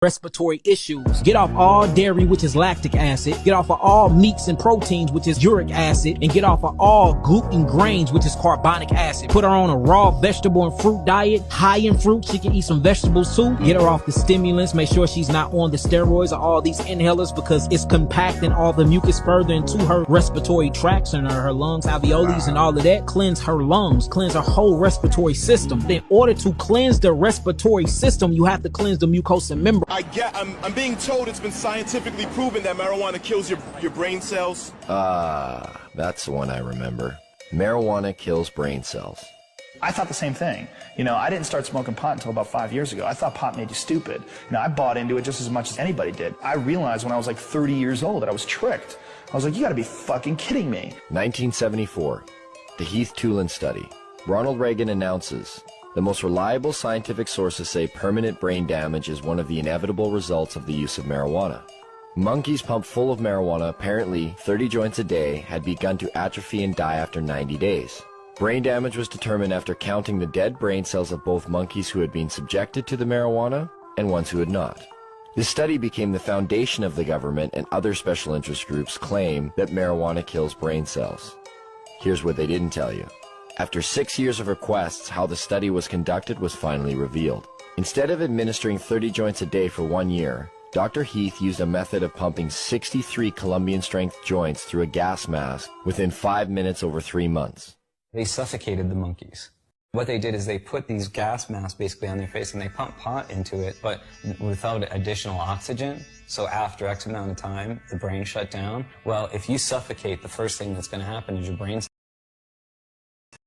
respiratory issues. Get off all dairy, which is lactic acid. Get off of all meats and proteins, which is uric acid. And get off of all gluten grains, which is carbonic acid. Put her on a raw vegetable and fruit diet, high in fruit. She can eat some vegetables too. Get her off the stimulants. Make sure she's not on the steroids or all these inhalers because it's compacting all the mucus further into her respiratory tracts and her lungs, alveoli, and all of that. Cleanse her lungs, cleanse her whole respiratory system. In order to cleanse the respiratory system, you have to cleanse the mucosa membrane. I'm being told it's been scientifically proven that marijuana kills your brain cells. That's the one I remember. Marijuana kills brain cells. I thought the same thing. You know, I didn't start smoking pot until about 5 years ago. I thought pot made you stupid. You know, I bought into it just as much as anybody did. I realized when I was like 30 years old that I was tricked. I was like, you gotta be fucking kidding me. 1974, the Heath-Tulin study. Ronald Reagan announces, the most reliable scientific sources say permanent brain damage is one of the inevitable results of the use of marijuana. Monkeys pumped full of marijuana, apparently 30 joints a day, had begun to atrophy and die after 90 days. Brain damage was determined after counting the dead brain cells of both monkeys who had been subjected to the marijuana and ones who had not. This study became the foundation of the government, and other special interest groups claim that marijuana kills brain cells. Here's what they didn't tell you. After 6 years of requests, how the study was conducted was finally revealed. Instead of administering 30 joints a day for 1 year, Dr. Heath used a method of pumping 63 Colombian-strength joints through a gas mask within 5 minutes over 3 months. They suffocated the monkeys. What they did is they put these gas masks basically on their face and they pumped pot into it, but without additional oxygen. So after X amount of time, the brain shut down. Well, if you suffocate, the first thing that's going to happen is your brain